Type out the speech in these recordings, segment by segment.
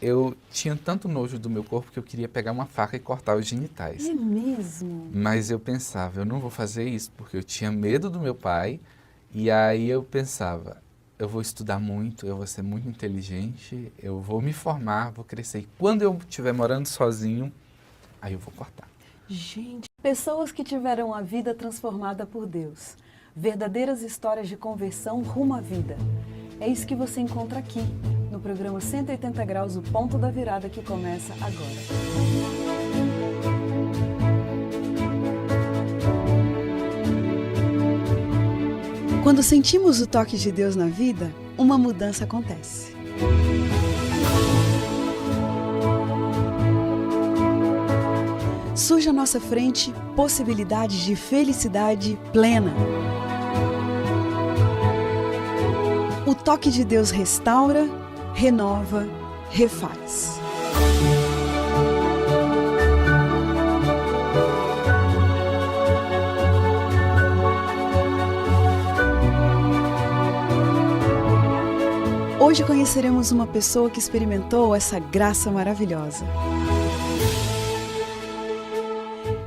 eu tinha tanto nojo do meu corpo que eu queria pegar uma faca e cortar os genitais. É mesmo? Mas eu pensava, eu não vou fazer isso, porque eu tinha medo do meu pai, e aí eu pensava, eu vou estudar muito, eu vou ser muito inteligente, eu vou me formar, vou crescer. E quando eu estiver morando sozinho, aí eu vou cortar. Gente, pessoas que tiveram a vida transformada por Deus. Verdadeiras histórias de conversão rumo à vida. É isso que você encontra aqui, no programa 180 Graus, o ponto da virada que começa agora. Quando sentimos o toque de Deus na vida, uma mudança acontece. Surge à nossa frente possibilidades de felicidade plena. O toque de Deus restaura, renova, refaz. Hoje conheceremos uma pessoa que experimentou essa graça maravilhosa.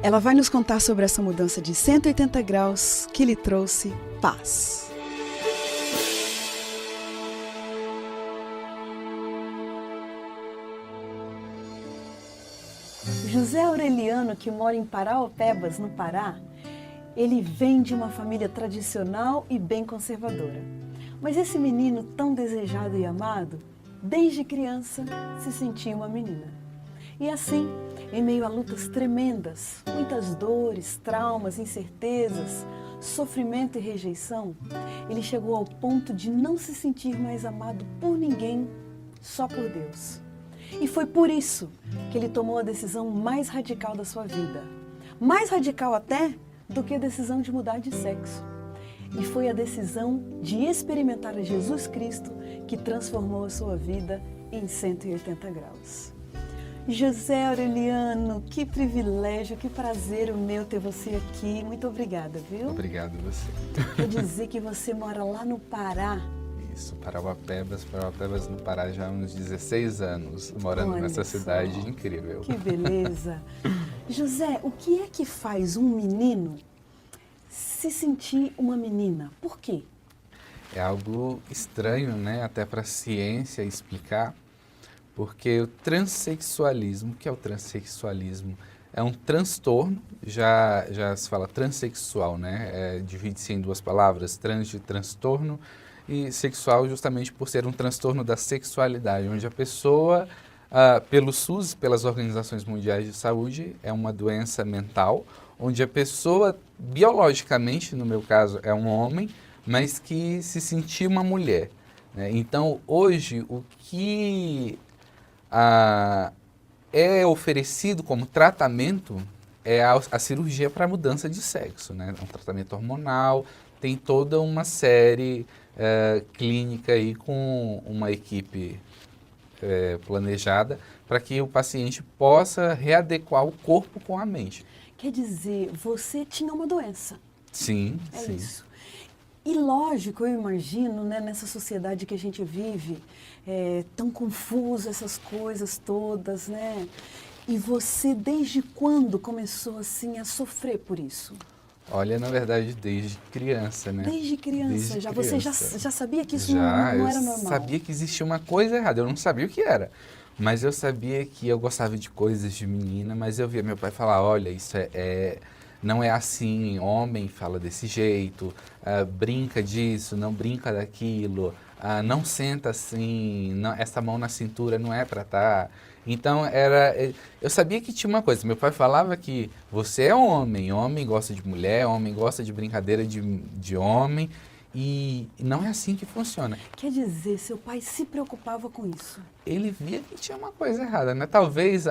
Ela vai nos contar sobre essa mudança de 180 graus que lhe trouxe paz. José Aureliano, que mora em Paraopebas, no Pará, ele vem de uma família tradicional e bem conservadora. Mas esse menino tão desejado e amado, desde criança, se sentia uma menina. E assim, em meio a lutas tremendas, muitas dores, traumas, incertezas, sofrimento e rejeição, ele chegou ao ponto de não se sentir mais amado por ninguém, só por Deus. E foi por isso que ele tomou a decisão mais radical da sua vida. Mais radical até do que a decisão de mudar de sexo. E foi a decisão de experimentar a Jesus Cristo que transformou a sua vida em 180 graus. José Aureliano, que privilégio, que prazer o meu ter você aqui. Muito obrigada, viu? Obrigado a você. Quer dizer que você mora lá no Pará. Isso, Paraopebas no Pará já há uns 16 anos, morando nessa cidade incrível. Que beleza. José, o que é que faz um menino se sentir uma menina? Por quê? É algo estranho, né? Até para a ciência explicar, porque o transexualismo, o que é o transexualismo? É um transtorno, já se fala transexual, né? Divide-se em duas palavras, trans de transtorno e sexual justamente por ser um transtorno da sexualidade, onde a pessoa, pelo SUS, pelas organizações mundiais de saúde, é uma doença mental, onde a pessoa, biologicamente, no meu caso, é um homem, mas que se sentia uma mulher, né? Então, hoje, o que é oferecido como tratamento é a cirurgia para mudança de sexo, né? É um tratamento hormonal, tem toda uma série clínica aí com uma equipe planejada para que o paciente possa readequar o corpo com a mente. Quer dizer, você tinha uma doença. Sim, É sim. isso. E lógico, eu imagino, né, nessa sociedade que a gente vive, tão confusa essas coisas todas, né? E você, desde quando começou assim a sofrer por isso? Olha, na verdade, desde criança, né? Desde criança, Desde já. criança. Você já sabia que isso Já, não era eu normal? sabia que existia uma coisa errada, eu não sabia o que era. Mas eu sabia que eu gostava de coisas de menina, mas eu via meu pai falar, olha, isso não é assim, homem fala desse jeito, brinca disso, não brinca daquilo, não senta assim, essa mão na cintura não é para estar. Então, eu sabia que tinha uma coisa, meu pai falava que você é homem, homem gosta de mulher, homem gosta de brincadeira de homem, e não é assim que funciona. Quer dizer, seu pai se preocupava com isso? Ele via que tinha uma coisa errada, né? Talvez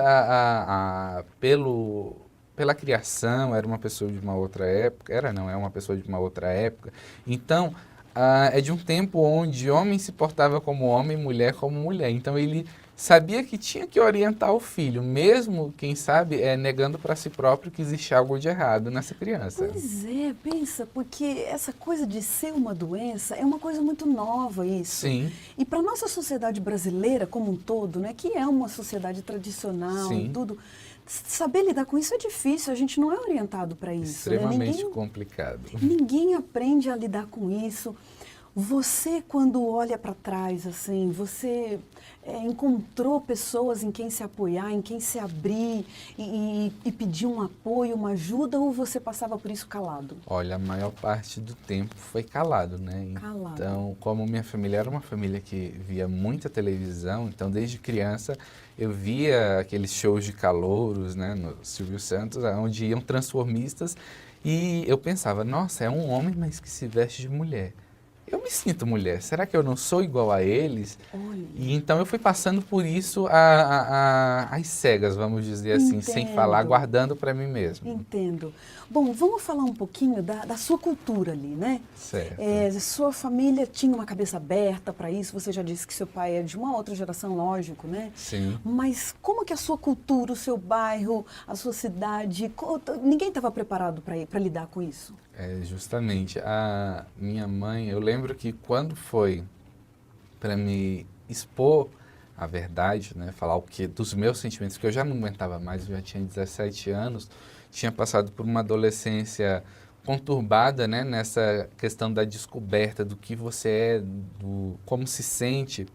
pela criação, era uma pessoa de uma outra época, é uma pessoa de uma outra época, então é de um tempo onde homem se portava como homem, mulher como mulher. Então ele sabia que tinha que orientar o filho, mesmo, quem sabe, negando para si próprio que existe algo de errado nessa criança. Pois é, pensa, porque essa coisa de ser uma doença é uma coisa muito nova isso. Sim, E para a nossa sociedade brasileira como um todo, né, que é uma sociedade tradicional e sim, tudo, saber lidar com isso é difícil, a gente não é orientado para isso. Né? extremamente complicado. Ninguém aprende a lidar com isso. Você, quando olha para trás, assim, você encontrou pessoas em quem se apoiar, em quem se abrir e pedir um apoio, uma ajuda, ou você passava por isso calado? Olha, a maior parte do tempo foi calado, né? Calado. Então, como minha família era uma família que via muita televisão, então desde criança eu via aqueles shows de calouros, né, no Silvio Santos, onde iam transformistas, e eu pensava, nossa, é um homem, mas que se veste de mulher. Eu me sinto mulher, será que eu não sou igual a eles? Olha. E então eu fui passando por isso às cegas, vamos dizer assim, sem falar, Entendo. guardando para mim mesmo. Entendo. Bom, vamos falar um pouquinho da sua cultura ali, né? Certo. Sua família tinha uma cabeça aberta para isso, você já disse que seu pai é de uma outra geração, lógico, né? Sim. Mas como que a sua cultura, o seu bairro, a sua cidade, ninguém estava preparado para lidar com isso? Justamente. A minha mãe, eu lembro que quando foi para me expor a verdade, né, falar o que dos meus sentimentos, que eu já não aguentava mais, eu já tinha 17 anos, tinha passado por uma adolescência conturbada, né, nessa questão da descoberta do que você é, do como se sente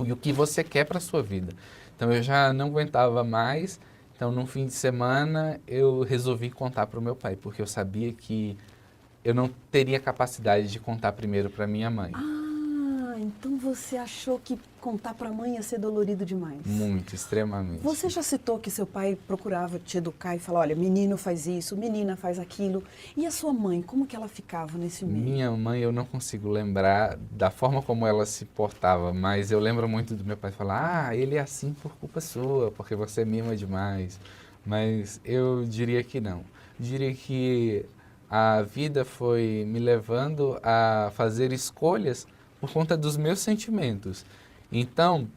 e o que você quer para a sua vida. Então eu já não aguentava mais. Então, num fim de semana, eu resolvi contar para o meu pai, porque eu sabia que eu não teria capacidade de contar primeiro para minha mãe. Ah, então você achou que contar para a mãe ia ser dolorido demais? Muito, extremamente. Você já citou que seu pai procurava te educar e falar, olha, menino faz isso, menina faz aquilo. E a sua mãe, como que ela ficava nesse meio? Minha mãe, eu não consigo lembrar da forma como ela se portava, mas eu lembro muito do meu pai falar, ele é assim por culpa sua, porque você mima demais. Mas eu diria que não. Eu diria que a vida foi me levando a fazer escolhas por conta dos meus sentimentos. Então,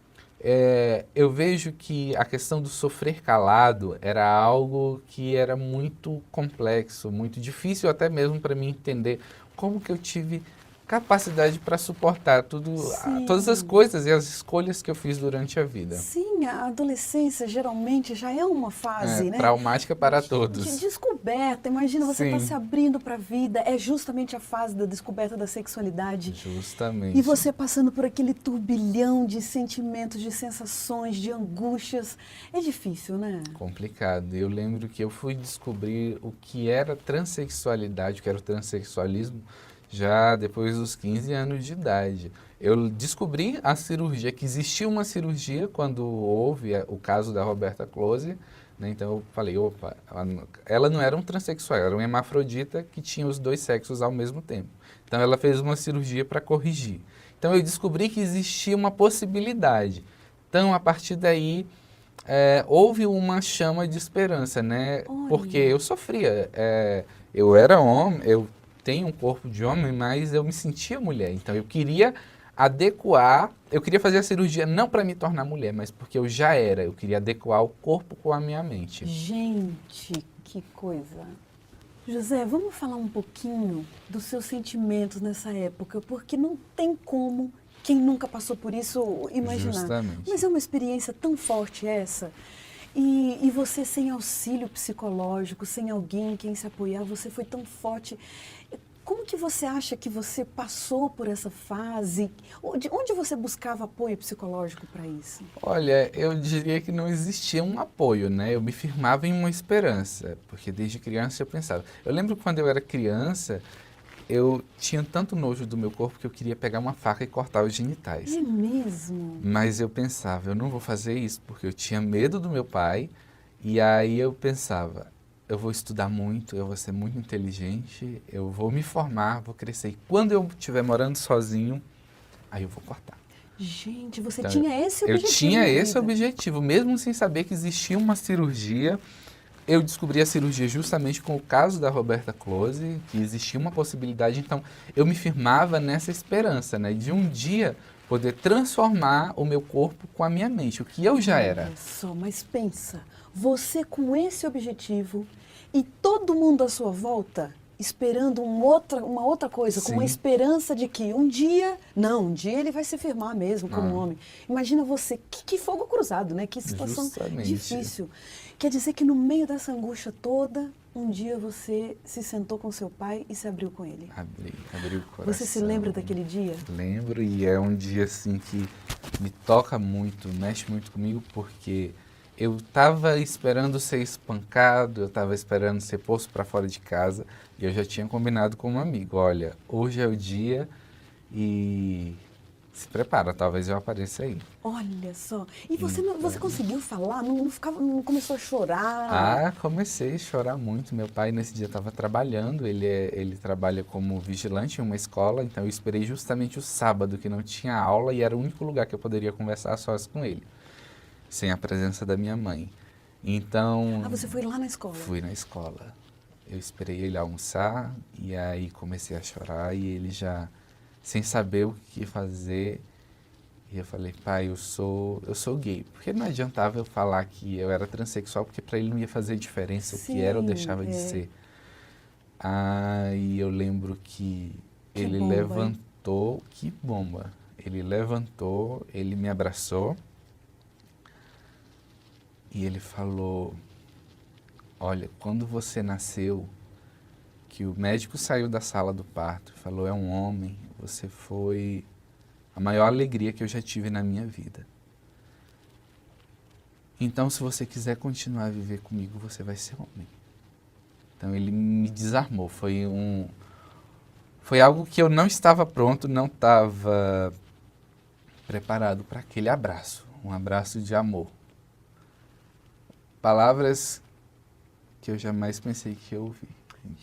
eu vejo que a questão do sofrer calado era algo que era muito complexo, muito difícil até mesmo para mim entender como que eu tive capacidade para suportar todas as Sim. coisas e as escolhas que eu fiz durante a vida. Sim, a adolescência geralmente já é uma fase, né? Traumática para De todos. descoberta. Imagina, você está Sim. se abrindo para a vida. É justamente a fase da descoberta da sexualidade. Justamente. E você passando por aquele turbilhão de sentimentos, de sensações, de angústias. É difícil, né? Complicado. Eu lembro que eu fui descobrir o que era transexualidade, o que era o transexualismo, já depois dos 15 anos de idade. Eu descobri a cirurgia, que existia uma cirurgia quando houve o caso da Roberta Close, né? Então eu falei, opa, ela não era um transexual, era um hermafrodita que tinha os dois sexos ao mesmo tempo. Então ela fez uma cirurgia para corrigir. Então eu descobri que existia uma possibilidade. Então a partir daí houve uma chama de esperança, né? Olha. Porque eu sofria. Eu era homem, eu tenho um corpo de homem, mas eu me sentia mulher. Então eu queria adequar, eu queria fazer a cirurgia não para me tornar mulher, mas porque eu já era. Eu queria adequar o corpo com a minha mente. Gente, que coisa. José, vamos falar um pouquinho dos seus sentimentos nessa época, porque não tem como quem nunca passou por isso imaginar. Justamente. Mas é uma experiência tão forte essa. E você sem auxílio psicológico, sem alguém em quem se apoiar, você foi tão forte. Como que você acha que você passou por essa fase? Onde você buscava apoio psicológico para isso? Olha, eu diria que não existia um apoio, né? Eu me firmava em uma esperança, porque desde criança eu pensava. Eu lembro quando eu era criança, eu tinha tanto nojo do meu corpo que eu queria pegar uma faca e cortar os genitais. É mesmo? Mas eu pensava, eu não vou fazer isso, porque eu tinha medo do meu pai, e aí eu pensava, eu vou estudar muito, eu vou ser muito inteligente, eu vou me formar, vou crescer. E quando eu estiver morando sozinho, aí eu vou cortar. Gente, você Então, tinha esse objetivo eu tinha na esse vida. objetivo, mesmo sem saber que existia uma cirurgia eu descobri a cirurgia justamente com o caso da Roberta Close, que existia uma possibilidade, então eu me firmava nessa esperança, né, de um dia poder transformar o meu corpo com a minha mente, o que eu já era. Olha só, mas pensa, você com esse objetivo e todo mundo à sua volta esperando uma outra coisa, com Sim. uma esperança de que um dia ele vai se firmar mesmo como homem. Imagina você, que fogo cruzado, né? Que situação Justamente. difícil. Quer dizer que no meio dessa angústia toda, um dia você se sentou com seu pai e se abriu com ele. Abri o coração. Você se lembra daquele dia? Lembro, e é um dia assim que me toca muito, mexe muito comigo, porque eu estava esperando ser espancado, eu estava esperando ser posto para fora de casa, e eu já tinha combinado com um amigo, olha, hoje é o dia e se prepara, talvez eu apareça aí. Olha só. E você conseguiu falar? Não começou a chorar? Ah, comecei a chorar muito. Meu pai nesse dia estava trabalhando, ele trabalha como vigilante em uma escola, então eu esperei justamente o sábado que não tinha aula e era o único lugar que eu poderia conversar a sós com ele, sem a presença da minha mãe. Então... Ah, você foi lá na escola? Fui na escola. Eu esperei ele almoçar e aí comecei a chorar e ele já, sem saber o que fazer, e eu falei, pai, eu sou gay. Porque não adiantava eu falar que eu era transexual, porque para ele não ia fazer diferença o que era ou deixava de ser. Aí eu lembro que ele bomba, levantou, que bomba. Ele levantou, ele me abraçou e ele falou, olha, quando você nasceu, que o médico saiu da sala do parto e falou, é um homem, você foi a maior alegria que eu já tive na minha vida. Então, se você quiser continuar a viver comigo, você vai ser homem. Então, ele me desarmou. Foi algo que eu não estava pronto, não estava preparado para aquele abraço. Um abraço de amor. Palavras que eu jamais pensei que eu ouvi.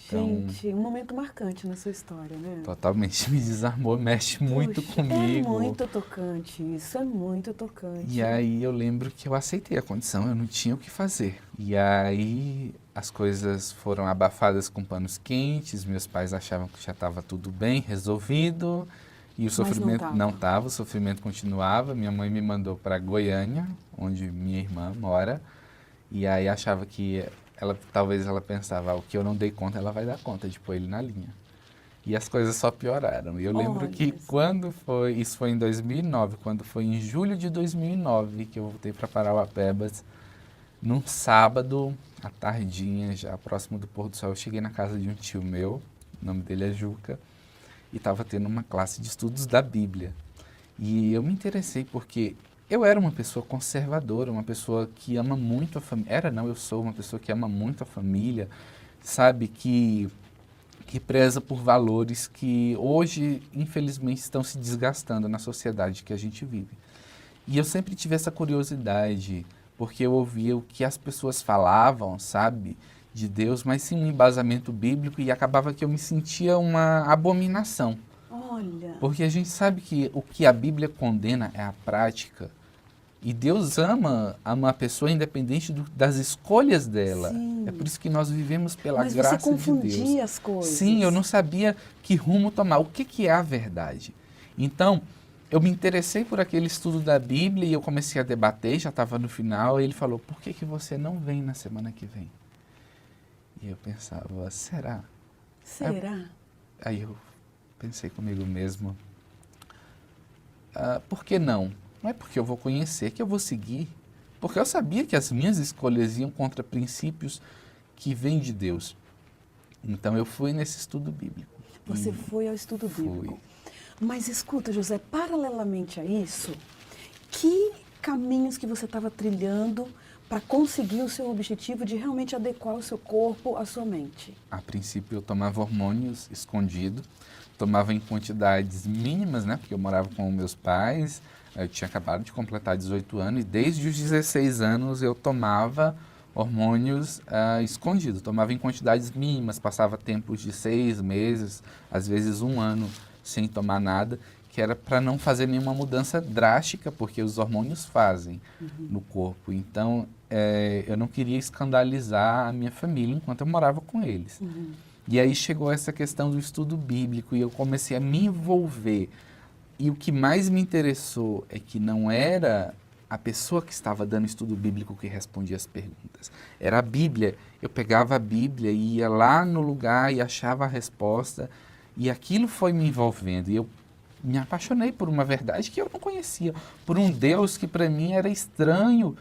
Então, gente, um momento marcante na sua história, né? Totalmente me desarmou, mexe muito comigo. É muito tocante, isso é muito tocante. E aí eu lembro que eu aceitei a condição, eu não tinha o que fazer. E aí as coisas foram abafadas com panos quentes, meus pais achavam que já estava tudo bem, resolvido. E o sofrimento não estava, o sofrimento continuava. Minha mãe me mandou para Goiânia, onde minha irmã mora. E aí achava que talvez ela pensava, o que eu não dei conta, ela vai dar conta de pôr ele na linha. E as coisas só pioraram. E eu lembro que isso foi em 2009, quando foi em julho de 2009 que eu voltei para Parauapebas, num sábado, à tardinha, já próximo do pôr do sol, eu cheguei na casa de um tio meu, o nome dele é Juca, e estava tendo uma classe de estudos da Bíblia. E eu me interessei porque eu era uma pessoa conservadora, uma pessoa que ama muito a família. Eu sou uma pessoa que ama muito a família, sabe, que preza por valores que hoje, infelizmente, estão se desgastando na sociedade que a gente vive. E eu sempre tive essa curiosidade, porque eu ouvia o que as pessoas falavam, sabe, de Deus, mas sem um embasamento bíblico, e acabava que eu me sentia uma abominação. Olha. Porque a gente sabe que o que a Bíblia condena é a prática. E Deus ama a pessoa independente das escolhas dela. Sim. É por isso que nós vivemos pela graça de Deus. Mas você confundia as coisas. Sim, eu não sabia que rumo tomar. O que é a verdade? Então, eu me interessei por aquele estudo da Bíblia e eu comecei a debater, já estava no final, e ele falou, por que você não vem na semana que vem? E eu pensava, será? Será? Aí eu pensei comigo mesmo, por que não? Não é porque eu vou conhecer que eu vou seguir, porque eu sabia que as minhas escolhas iam contra princípios que vêm de Deus. Então eu fui nesse estudo bíblico. Você foi ao estudo bíblico. Mas escuta, José, paralelamente a isso, que caminhos que você estava trilhando para conseguir o seu objetivo de realmente adequar o seu corpo à sua mente? A princípio eu tomava hormônios escondido, tomava em quantidades mínimas, né? Porque eu morava com meus pais, eu tinha acabado de completar 18 anos e desde os 16 anos eu tomava hormônios escondidos, tomava em quantidades mínimas, passava tempos de 6 meses, às vezes 1 ano sem tomar nada, que era para não fazer nenhuma mudança drástica, porque os hormônios fazem no corpo. Então, eu não queria escandalizar a minha família enquanto eu morava com eles. E aí chegou essa questão do estudo bíblico e eu comecei a me envolver. E o que mais me interessou é que não era a pessoa que estava dando estudo bíblico que respondia as perguntas. Era a Bíblia. Eu pegava a Bíblia e ia lá no lugar e achava a resposta. E aquilo foi me envolvendo. E eu me apaixonei por uma verdade que eu não conhecia. Por um Deus que para mim era estranho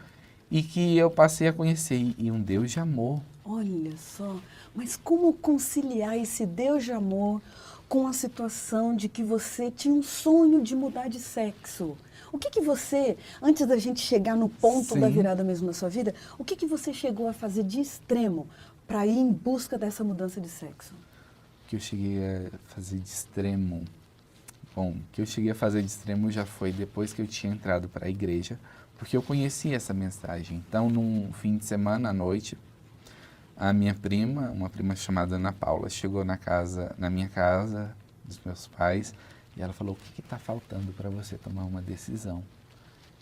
e que eu passei a conhecer. E um Deus de amor. Olha só, mas como conciliar esse Deus de amor com a situação de que você tinha um sonho de mudar de sexo? O que você, antes da gente chegar no ponto da virada mesmo na sua vida, o que você chegou a fazer de extremo para ir em busca dessa mudança de sexo? O que eu cheguei a fazer de extremo? Bom, o que eu cheguei a fazer de extremo já foi depois que eu tinha entrado para a igreja, porque eu conhecia essa mensagem. Então, num fim de semana, à noite, a minha prima, uma prima chamada Ana Paula, chegou na minha casa, dos meus pais, e ela falou: o que está faltando para você tomar uma decisão?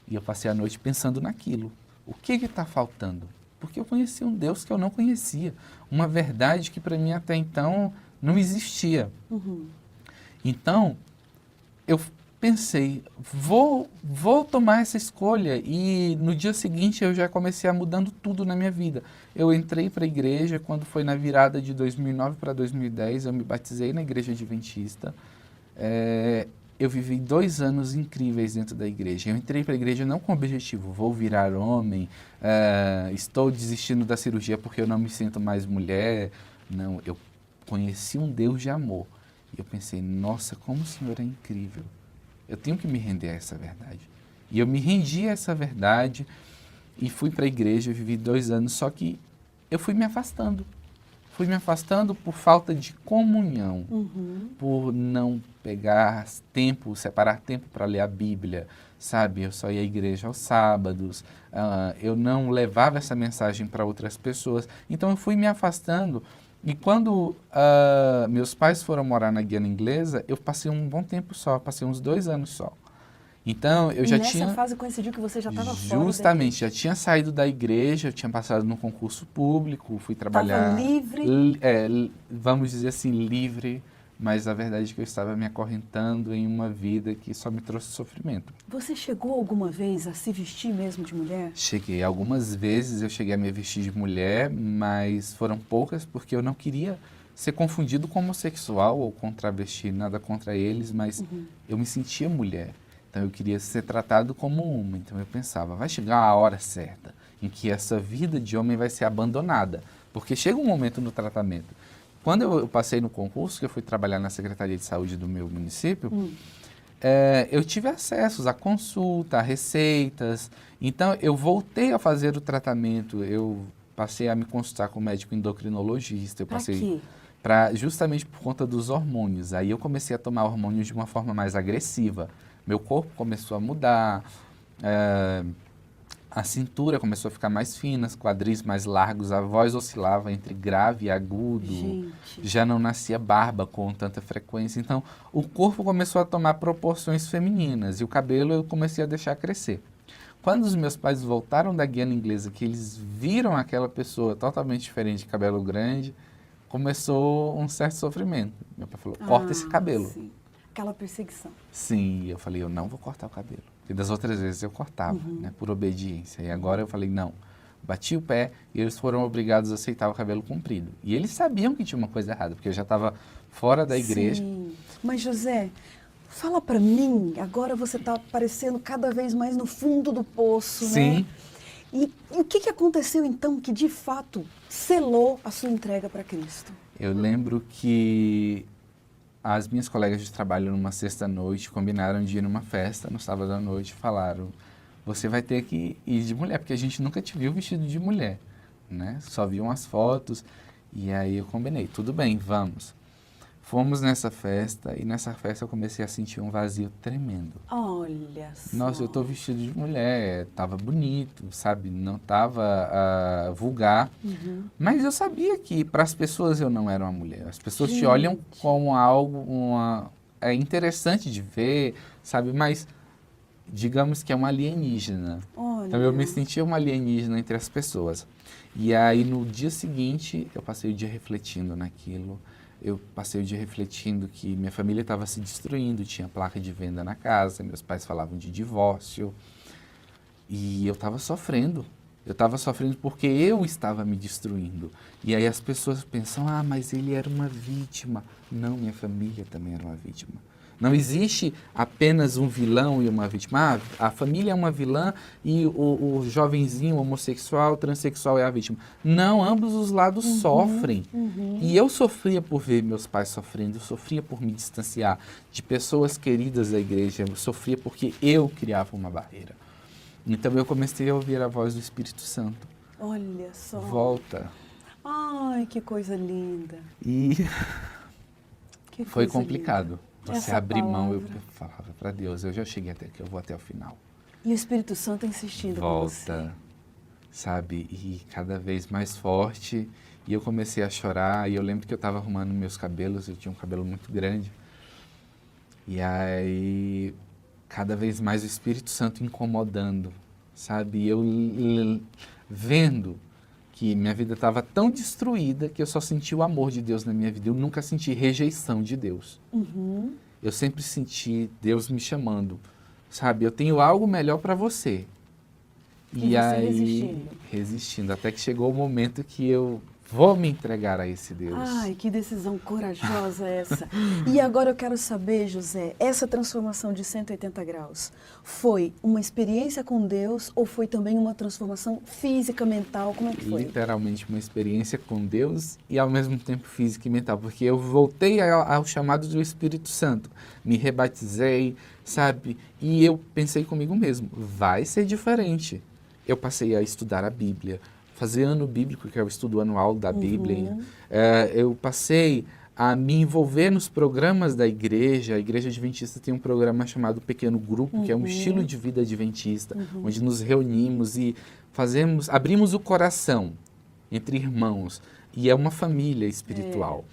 E eu passei a noite pensando naquilo. O que está faltando? Porque eu conheci um Deus que eu não conhecia, uma verdade que para mim até então não existia. Então, eu pensei, vou tomar essa escolha, e no dia seguinte eu já comecei a mudando tudo na minha vida. Eu entrei para a igreja, quando foi na virada de 2009 para 2010, eu me batizei na igreja adventista. Eu vivi 2 anos incríveis dentro da igreja. Eu entrei para a igreja não com o objetivo, vou virar homem, estou desistindo da cirurgia porque eu não me sinto mais mulher. Não, eu conheci um Deus de amor. E eu pensei, nossa, como o Senhor é incrível. Eu tenho que me render a essa verdade. E eu me rendi a essa verdade e fui para a igreja, vivi 2 anos, só que eu fui me afastando. Fui me afastando por falta de comunhão, por não pegar tempo, separar tempo para ler a Bíblia, sabe? Eu só ia à igreja aos sábados, eu não levava essa mensagem para outras pessoas. Então eu fui me afastando. E quando meus pais foram morar na Guiana Inglesa, eu passei um bom tempo só, passei uns 2 anos só. Então, eu já tinha... Nessa fase coincidiu que você já estava fora. Justamente, já tinha saído da igreja, eu tinha passado num concurso público, fui trabalhar... Estava livre? Vamos dizer assim, livre, mas a verdade é que eu estava me acorrentando em uma vida que só me trouxe sofrimento. Você chegou alguma vez a se vestir mesmo de mulher? Cheguei. Algumas vezes eu cheguei a me vestir de mulher, mas foram poucas porque eu não queria ser confundido com homossexual ou com travesti, nada contra eles, mas eu me sentia mulher. Então eu queria ser tratado como homem. Então eu pensava, vai chegar a hora certa em que essa vida de homem vai ser abandonada, porque chega um momento no tratamento. Quando eu passei no concurso, que eu fui trabalhar na Secretaria de Saúde do meu município, eu tive acessos à consulta, a receitas. Então, eu voltei a fazer o tratamento. Eu passei a me consultar com o médico endocrinologista. Para quê? Justamente por conta dos hormônios. Aí eu comecei a tomar hormônios de uma forma mais agressiva. Meu corpo começou a mudar. A cintura começou a ficar mais fina, os quadris mais largos, a voz oscilava entre grave e agudo, Gente. já não nascia barba com tanta frequência. Então, o corpo começou a tomar proporções femininas e o cabelo eu comecei a deixar crescer. Quando os meus pais voltaram da Guiana Inglesa, que eles viram aquela pessoa totalmente diferente, de cabelo grande, começou um certo sofrimento. Meu pai falou, corta esse cabelo. Sim. Aquela perseguição. Sim, eu falei, eu não vou cortar o cabelo. Porque das outras vezes eu cortava, né, por obediência. E agora eu falei, não. Bati o pé e eles foram obrigados a aceitar o cabelo comprido. E eles sabiam que tinha uma coisa errada, porque eu já estava fora da igreja. Sim. Mas, José, fala para mim, agora você está aparecendo cada vez mais no fundo do poço, Sim. né? E o que aconteceu então que de fato selou a sua entrega para Cristo? Eu lembro que as minhas colegas de trabalho numa sexta-noite combinaram de ir numa festa no sábado à noite e falaram, você vai ter que ir de mulher, porque a gente nunca te viu vestido de mulher, né? Só viam as fotos. E aí eu combinei, tudo bem, vamos. Fomos nessa festa e nessa festa eu comecei a sentir um vazio tremendo. Olha só. Nossa, eu tô vestido de mulher, tava bonito, sabe? Não tava vulgar. Mas eu sabia que para as pessoas eu não era uma mulher. As pessoas te olham como algo, é interessante de ver, sabe? Mas digamos que é um alienígena. Olha. Então eu me sentia um alienígena entre as pessoas. E aí no dia seguinte eu passei o dia refletindo naquilo. Eu passei o dia refletindo que minha família estava se destruindo, tinha placa de venda na casa, meus pais falavam de divórcio. E eu estava sofrendo. Eu estava sofrendo porque eu estava me destruindo. E aí as pessoas pensam, ah, mas ele era uma vítima. Não, minha família também era uma vítima. Não existe apenas um vilão e uma vítima. Ah, a família é uma vilã e o jovenzinho homossexual, transexual é a vítima. Não, ambos os lados sofrem. E eu sofria por ver meus pais sofrendo, eu sofria por me distanciar de pessoas queridas da igreja, eu sofria porque eu criava uma barreira. Então eu comecei a ouvir a voz do Espírito Santo. Olha só. Volta. Ai, que coisa linda. E Que foi coisa complicado. linda. Você Essa abrir mão, eu palavra. falava para Deus, eu já cheguei até aqui, eu vou até o final. E o Espírito Santo insistindo com você. Volta, sabe? E cada vez mais forte. E eu comecei a chorar. E eu lembro que eu estava arrumando meus cabelos, eu tinha um cabelo muito grande. E aí, cada vez mais o Espírito Santo incomodando, sabe? E eu vendo que minha vida estava tão destruída que eu só senti o amor de Deus na minha vida. Eu nunca senti rejeição de Deus. Eu sempre senti Deus me chamando, sabe? Eu tenho algo melhor para você. E você aí, resistindo, até que chegou o momento que eu vou me entregar a esse Deus. Ai, que decisão corajosa essa. E agora eu quero saber, José, essa transformação de 180 graus foi uma experiência com Deus ou foi também uma transformação física, mental? Como é que foi? Literalmente uma experiência com Deus e ao mesmo tempo física e mental, porque eu voltei ao chamado do Espírito Santo, me rebatizei, sabe? E eu pensei comigo mesmo, vai ser diferente. Eu passei a estudar a Bíblia, fazer ano bíblico, que é o estudo anual da Bíblia. Eu passei a me envolver nos programas da igreja. A Igreja Adventista tem um programa chamado Pequeno Grupo, que é um estilo de vida adventista, onde nos reunimos e abrimos o coração entre irmãos. E é uma família espiritual.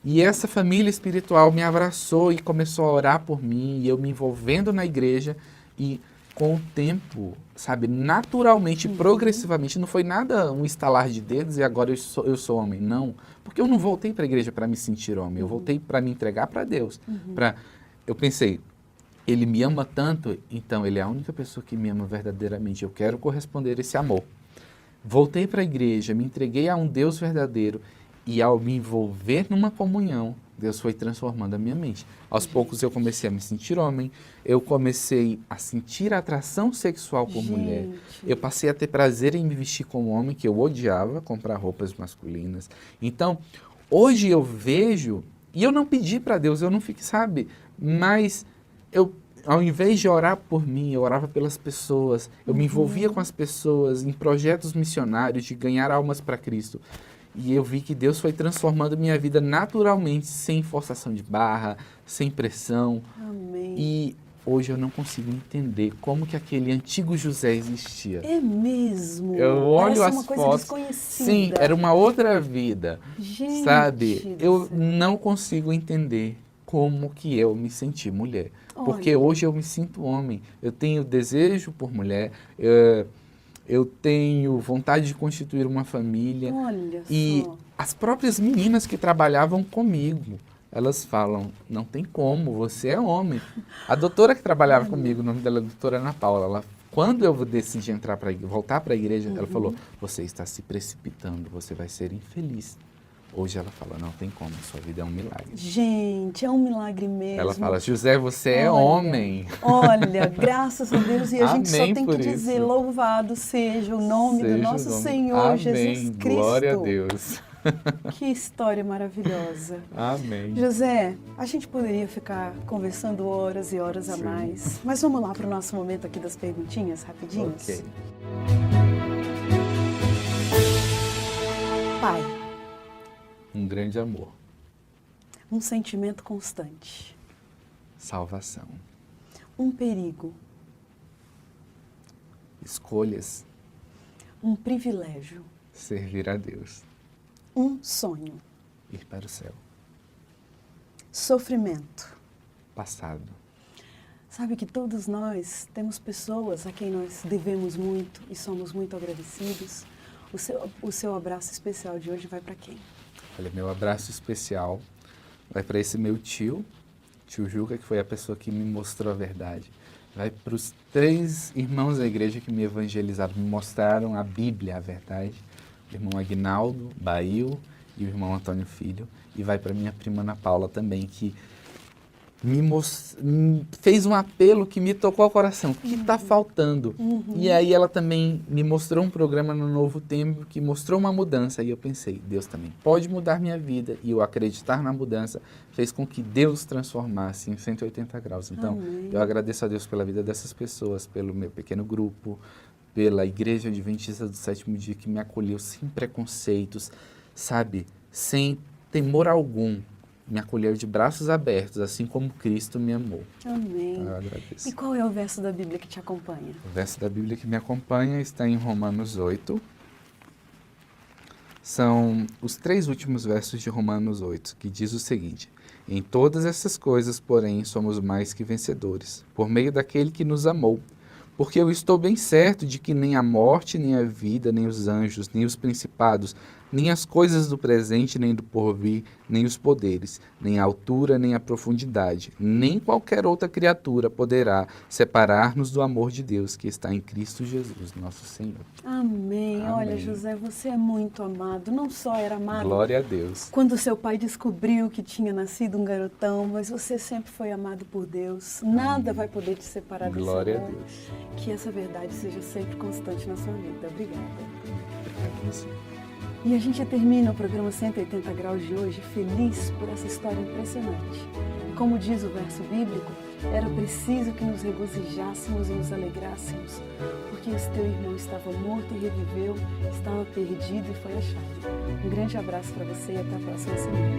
E essa família espiritual me abraçou e começou a orar por mim, e eu me envolvendo na igreja e com o tempo, sabe, naturalmente, progressivamente, não foi nada um estalar de dedos e agora eu sou homem, não. Porque eu não voltei para a igreja para me sentir homem, eu voltei para me entregar para Deus. Eu pensei, ele me ama tanto, então ele é a única pessoa que me ama verdadeiramente, eu quero corresponder a esse amor. Voltei para a igreja, me entreguei a um Deus verdadeiro e ao me envolver numa comunhão, Deus foi transformando a minha mente. Aos poucos eu comecei a me sentir homem, eu comecei a sentir atração sexual por mulher. Eu passei a ter prazer em me vestir como homem, que eu odiava comprar roupas masculinas. Então, hoje eu vejo, e eu não pedi para Deus, eu não fiquei, sabe? Mas eu, ao invés de orar por mim, eu orava pelas pessoas, eu me envolvia com as pessoas em projetos missionários de ganhar almas para Cristo. E eu vi que Deus foi transformando minha vida naturalmente, sem forçação de barra, sem pressão. Amém. E hoje eu não consigo entender como que aquele antigo José existia. É mesmo? Eu olho Essa as é uma coisa fotos. desconhecida. Sim, era uma outra vida. Gente Sabe? do Eu céu. não consigo entender como que eu me senti mulher. Porque hoje eu me sinto homem. Eu tenho desejo por mulher. Eu tenho vontade de constituir uma família. Olha E só. as próprias meninas que trabalhavam comigo, elas falam, não tem como, você é homem. A doutora que trabalhava comigo, o nome dela é doutora Ana Paula, quando eu decidi voltar para a igreja, ela falou, você está se precipitando, você vai ser infeliz. Hoje ela fala, não tem como, sua vida é um milagre. Gente, é um milagre mesmo. Ela fala, José, você é homem. Olha, graças a Deus, e a gente só Amém tem que por dizer, isso. louvado seja o nome do Seja nosso o nome. Senhor Amém. Jesus Cristo. Glória a Deus. Que história maravilhosa. Amém. José, a gente poderia ficar conversando horas e horas a mais, mas vamos lá para o nosso momento aqui das perguntinhas, rapidinhos? Ok. Pai, Um grande amor, um sentimento constante, salvação, um perigo, escolhas, um privilégio, servir a Deus, um sonho, ir para o céu, sofrimento, passado. Sabe que todos nós temos pessoas a quem nós devemos muito e somos muito agradecidos. O seu abraço especial de hoje vai para quem? Olha, meu abraço especial vai para esse meu tio Juca, que foi a pessoa que me mostrou a verdade. Vai para os 3 irmãos da igreja que me evangelizaram, me mostraram a Bíblia, a verdade. O irmão Aguinaldo, Bail e o irmão Antônio Filho. E vai para minha prima Ana Paula também, que fez um apelo que me tocou ao coração. O que está faltando? E aí ela também me mostrou um programa no Novo Tempo que mostrou uma mudança. E eu pensei, Deus também pode mudar minha vida. E eu acreditar na mudança fez com que Deus transformasse em 180 graus. Então, Amém. eu agradeço a Deus pela vida dessas pessoas, pelo meu pequeno grupo, pela Igreja Adventista do Sétimo Dia que me acolheu sem preconceitos, sabe? Sem temor algum. Me acolheu de braços abertos, assim como Cristo me amou. Amém. Eu agradeço. E qual é o verso da Bíblia que te acompanha? O verso da Bíblia que me acompanha está em Romanos 8. São os 3 últimos versos de Romanos 8, que diz o seguinte: em todas essas coisas, porém, somos mais que vencedores, por meio daquele que nos amou. Porque eu estou bem certo de que nem a morte, nem a vida, nem os anjos, nem os principados, nem as coisas do presente, nem do porvir, nem os poderes, nem a altura, nem a profundidade, nem qualquer outra criatura poderá separar-nos do amor de Deus que está em Cristo Jesus, nosso Senhor. Amém. Amém. Olha, José, você é muito amado. Não só era amado Glória a Deus. quando seu pai descobriu que tinha nascido um garotão, mas você sempre foi amado por Deus. Nada vai poder te separar desse Glória a amor. Deus. Que essa verdade seja sempre constante na sua vida. Obrigada. Obrigado a você. E a gente termina o programa 180 Graus de hoje feliz por essa história impressionante. Como diz o verso bíblico, era preciso que nos regozijássemos e nos alegrássemos, porque esse teu irmão estava morto e reviveu, estava perdido e foi achado. Um grande abraço para você e até a próxima semana.